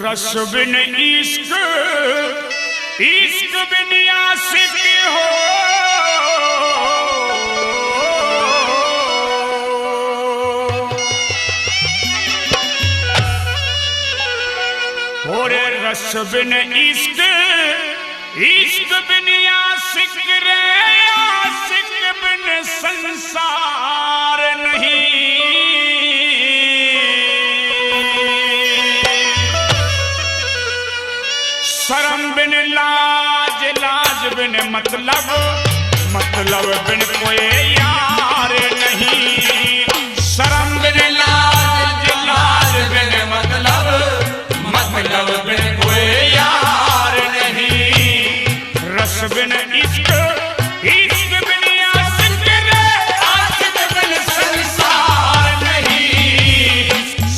रस बिन इश्क, इश्क बिन आशिक हो रे रस बिन इश्क, इश्क बिन आशिक रे आशिक बिन संसार नहीं। शर्म बिन लाज, लाज बिन मतलब, मतलब बिन कोई यार नहीं। शर्म बिन लाज, लाज बिन मतलब, मतलब बिन कोई यार नहीं। रस बिन इश्क, इश्क बिन आशिक रे आशिक बिन संसार नहीं।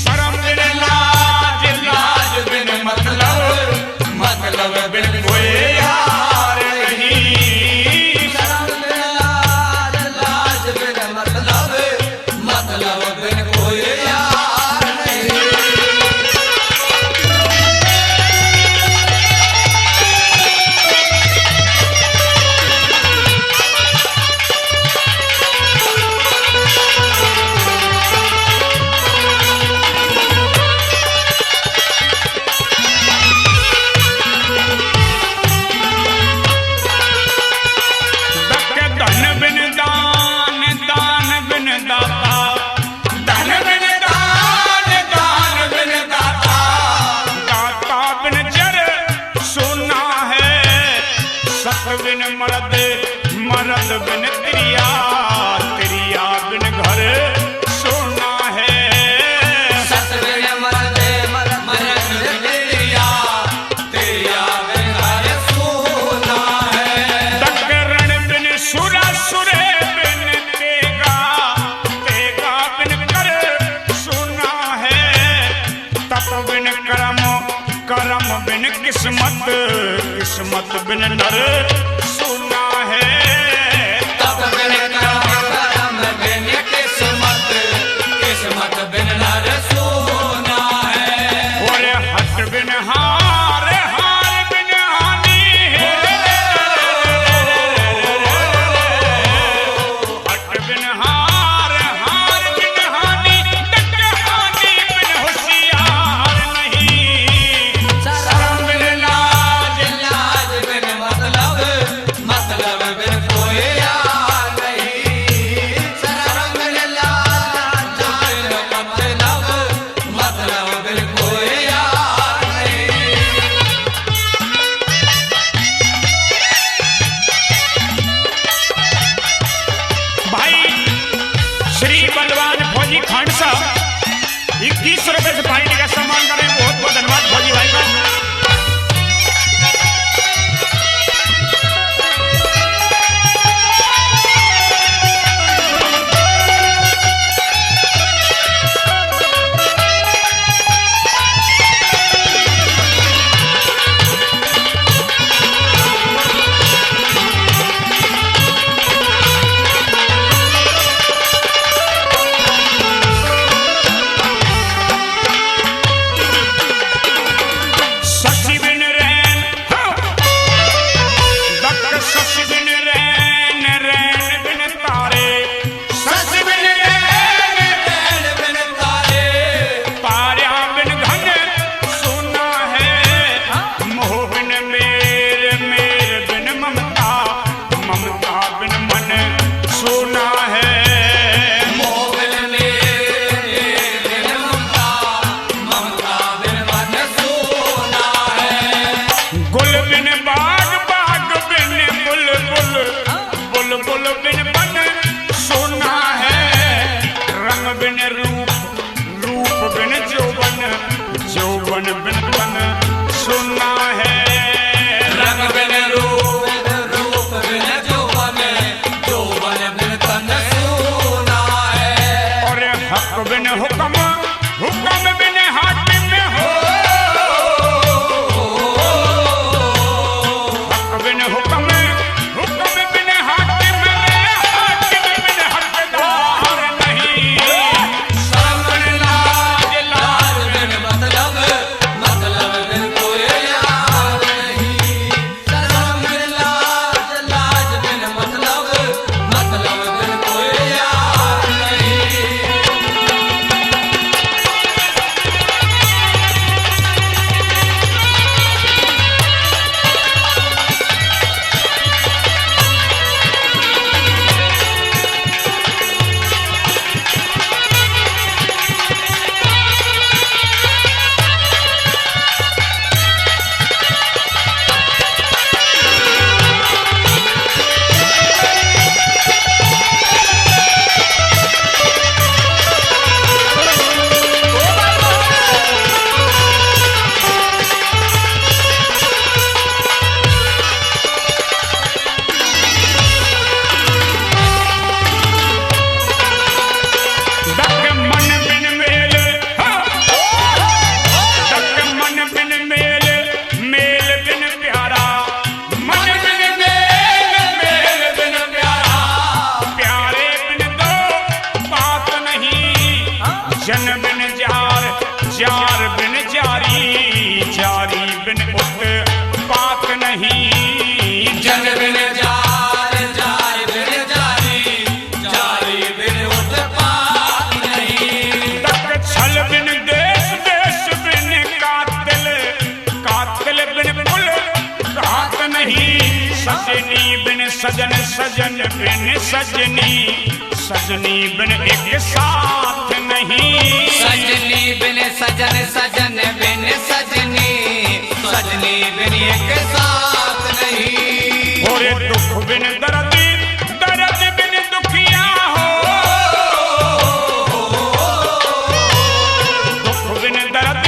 शर्म बिन लाज, लाज बिन मतलब, मतलब बिन कोई यार नहीं। शर्म बिन लाज, लाज बिन मतलब, मतलब बिन कोई यार नहीं। धन बिन दान, दान बिन दाता, धन बिन दान, दान बिन दाता, दाता बिन जर सोना है। सत बिन मर्द, मर्द बिन त्रिया, त्रिया बिन घर सोना है। सत बिन मर्द, मर्द बिन त्रिया, त्रिया बिन घर सोना है। दकरण बिन सुरा, सुरे बिन तेगा, तेगा बिन कर सोना है। तप बिन कर्म, कर्म बिन किस्मत, किस्मत बिन नर सोना है। तप बिन कर्म, कर्म बिन किस्मत, किस्मत बिन नर सोना है। और हट बिन हार, हार बिन हानि, हट बिन हार, हार बिन हानि, डट हानि बिन होशियार नहीं। शर्म बिन लाज, लाज बिन मतलब, मतलब बिन कोई यार नहीं। शर्म बिन लाज, लाज बिन मतलब, मतलब बिन कोई यार नहीं। भाई श्री बलवान फौजी खांडसा 21 रुपए से पार्टी का सम्मान करें। बहुत बहुत धन्यवाद फौजी भाई का। शशि बिन रैन, डॉक्टर शशि बिन रैन, रैन बिन तारे, शशि बिन रैन, रैन बिन तारे, तारा बिन घन सोना है। मोह बिन मेर, मेर बिन ममता, ममता बिन मन सोना है। मोह बिन मेरे, बिन ममता, ममता बिन मन सोना है। गुल बिन बाग, बाग बिन बुलबुल, बुलबुल बिन बन सोना है। रंग बिन रूप, रूप बिन जौवन, जौवन बिन तन सोना है। रंग बिन रूप, रूप बिन जौवन, जौवन बिन तन सोना है। और हक बिन हुक्म, हुक्म बिन हाकिम हो। हक बिन हुक्म, हुक्म बिन हाकिम, हाकिम बिन हकदार नहीं। शर्म बिन लाज, लाज बिन मतलब, मतलब बिन जार, जार बिन जारी, जारी बिन उत्पात नहीं। जन बिन जार, जार बिन जारी, जारी बिन उत्पात नहीं। तक छल बिन देश, देश बिन कातिल, कातिल बिन कुल घात नहीं। सजनी बिन सजन, सजन बिन सजनी, सजनी बिन एक साथ नहीं। सजनी बिन सजन, सजन बिन सजनी, सजनी बिन एक साथ नहीं। और दुख बिन दर्द, दर्द बिन दुखिया हो। दुख बिन दर्द,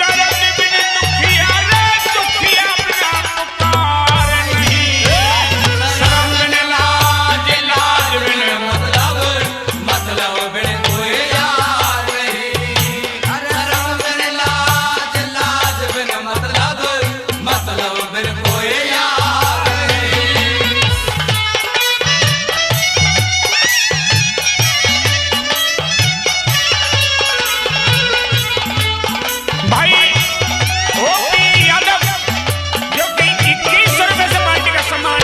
दर्द बिन दुखिया रे, दुखिया बिना पुकार नहीं। शर्म बिन लाज, लाज बिन मतलब, मतलब बिन कोई यार नहीं। शर्म बिन लाज, लाज बिन मतलब, मतलब बिन कोई यार नहीं। भाई ओपी यादव जो कि 21 रुपए से पार्टी का सम्मान,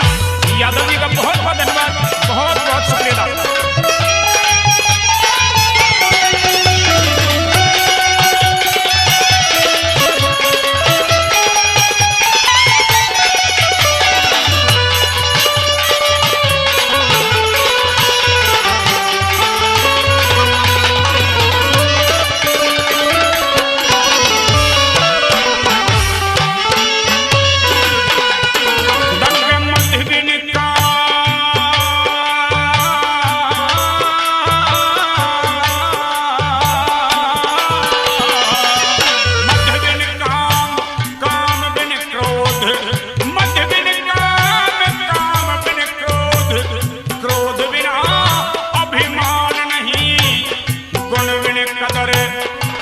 यादव जी का बहुत बहुत धन्यवाद, बहुत बहुत शुक्रिया।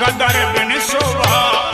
कदर बिन शोभा,